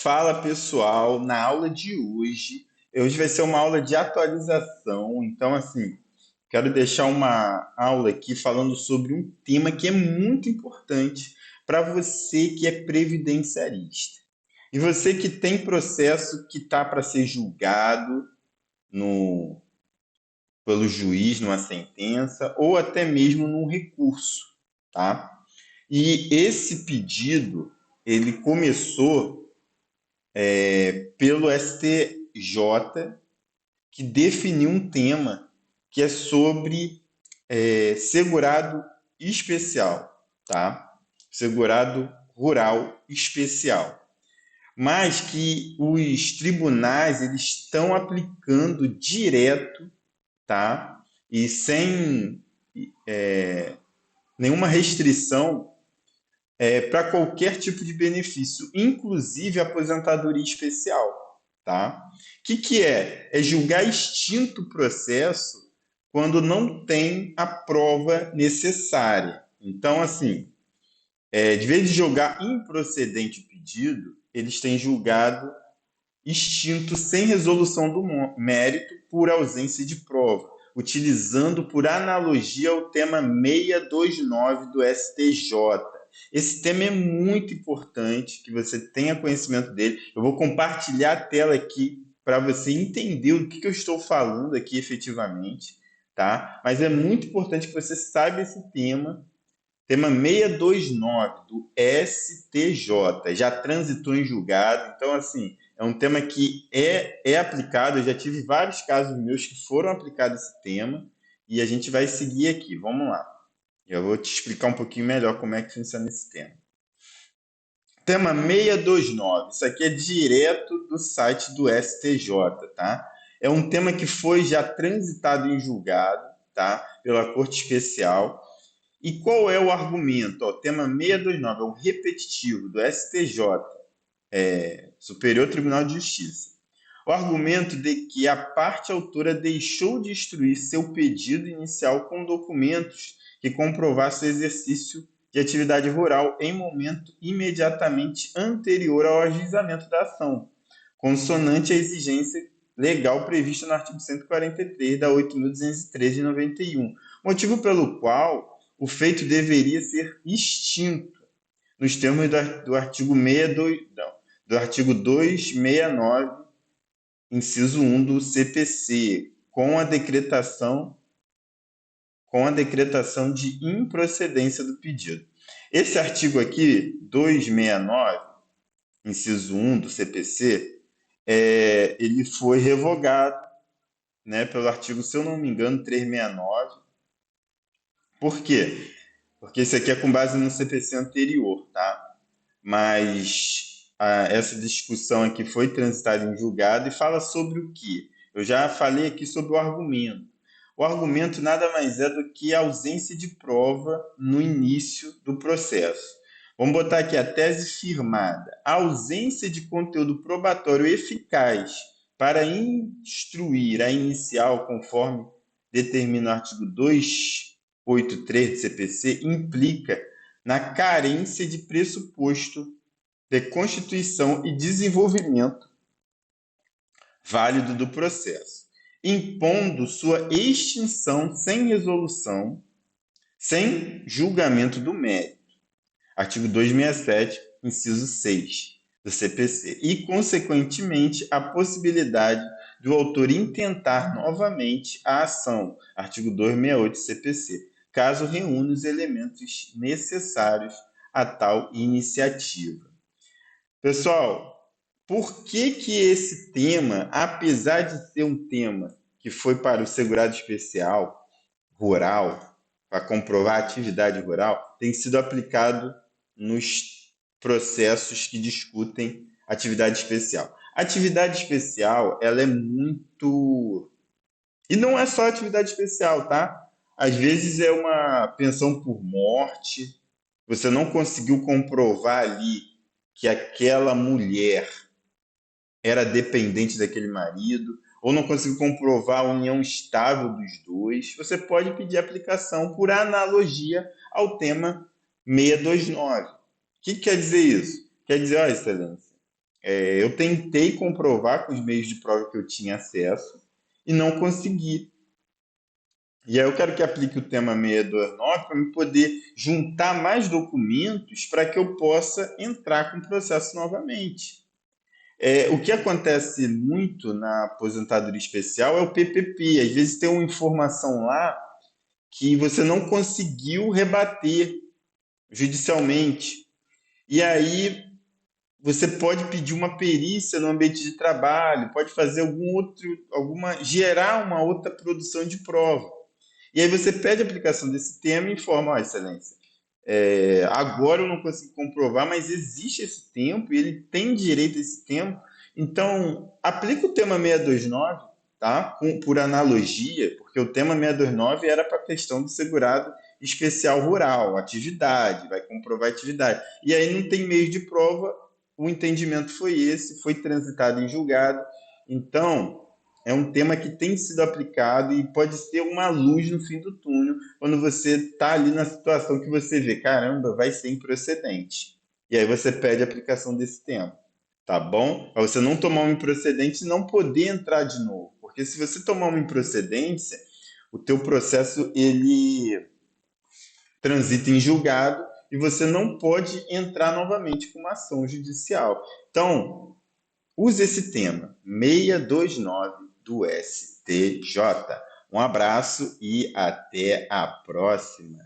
Fala pessoal, na aula de hoje vai ser uma aula de atualização, então assim, quero deixar uma aula aqui falando sobre um tema que é muito importante para você que é previdenciarista. E você que tem processo que está para ser julgado no, pelo juiz numa sentença ou até mesmo num recurso, tá? E esse pedido, ele começou pelo STJ, que definiu um tema que é sobre segurado especial, tá? Segurado rural especial. Mas que os tribunais eles estão aplicando direto, tá? E sem nenhuma restrição para qualquer tipo de benefício, inclusive aposentadoria especial, tá? O que é? É julgar extinto o processo quando não tem a prova necessária. Então, assim, de vez de julgar improcedente o pedido, eles têm julgado extinto sem resolução do mérito por ausência de prova, utilizando por analogia o tema 629 do STJ. Esse tema é muito importante, que você tenha conhecimento dele. Eu vou compartilhar a tela aqui para você entender o que eu estou falando aqui efetivamente, tá? Mas é muito importante que você saiba esse tema 629 do STJ, já transitou em julgado, então assim, é um tema que é aplicado, eu já tive vários casos meus que foram aplicados esse tema, e a gente vai seguir aqui, vamos lá. Eu vou te explicar um pouquinho melhor como é que funciona esse tema. Tema 629, isso aqui é direto do site do STJ, tá? É um tema que foi já transitado em julgado, tá? Pela Corte Especial. E qual é o argumento? O tema 629 é um repetitivo do STJ, Superior Tribunal de Justiça. O argumento de que a parte autora deixou de instruir seu pedido inicial com documentos que comprovassem o exercício de atividade rural em momento imediatamente anterior ao ajuizamento da ação, consonante à exigência legal prevista no artigo 143 da 8.213 de 91, motivo pelo qual o feito deveria ser extinto nos termos do artigo 62, não, do artigo 269, inciso 1 do CPC, com a decretação de improcedência do pedido. Esse artigo aqui, 269, inciso 1 do CPC, ele foi revogado, né, pelo artigo, se eu não me engano, 369. Por quê? Porque isso aqui é com base no CPC anterior, tá? Mas essa discussão aqui foi transitada em julgado e fala sobre o quê? Eu já falei aqui sobre o argumento. O argumento nada mais é do que a ausência de prova no início do processo. Vamos botar aqui a tese firmada. A ausência de conteúdo probatório eficaz para instruir a inicial, conforme determina o artigo 283 do CPC, implica na carência de pressuposto de constituição e desenvolvimento válido do processo, impondo sua extinção sem resolução, sem julgamento do mérito. Artigo 267, inciso 6 do CPC. E, consequentemente, a possibilidade do autor intentar novamente a ação. Artigo 268 do CPC, caso reúna os elementos necessários a tal iniciativa. Pessoal, por que esse tema, apesar de ser um tema que foi para o segurado especial rural, para comprovar a atividade rural, tem sido aplicado nos processos que discutem atividade especial? Atividade especial, ela é muito... E não é só atividade especial, tá? Às vezes é uma pensão por morte, você não conseguiu comprovar ali que aquela mulher era dependente daquele marido, ou não conseguiu comprovar a união estável dos dois, você pode pedir aplicação por analogia ao tema 629. O que quer dizer isso? Quer dizer, ó, excelência, Eu tentei comprovar com os meios de prova que eu tinha acesso e não consegui. E aí eu quero que aplique o tema 629 para me poder juntar mais documentos para que eu possa entrar com o processo novamente. O que acontece muito na aposentadoria especial é o PPP. Às vezes tem uma informação lá que você não conseguiu rebater judicialmente. E aí você pode pedir uma perícia no ambiente de trabalho, pode fazer gerar uma outra produção de prova. E aí você pede a aplicação desse tema e informa, ó, excelência, agora eu não consigo comprovar, mas existe esse tempo e ele tem direito a esse tempo. Então, aplica o tema 629, tá? Por analogia, porque o tema 629 era para a questão do segurado especial rural, atividade, vai comprovar atividade. E aí não tem meio de prova, o entendimento foi esse, foi transitado em julgado. Então, é um tema que tem sido aplicado e pode ser uma luz no fim do túnel quando você está ali na situação que você vê, caramba, vai ser improcedente. E aí você pede a aplicação desse tema, tá bom? Para você não tomar uma improcedente e não poder entrar de novo. Porque se você tomar uma improcedência, o teu processo ele transita em julgado e você não pode entrar novamente com uma ação judicial. Então, use esse tema, 629 do STJ. Um abraço e até a próxima.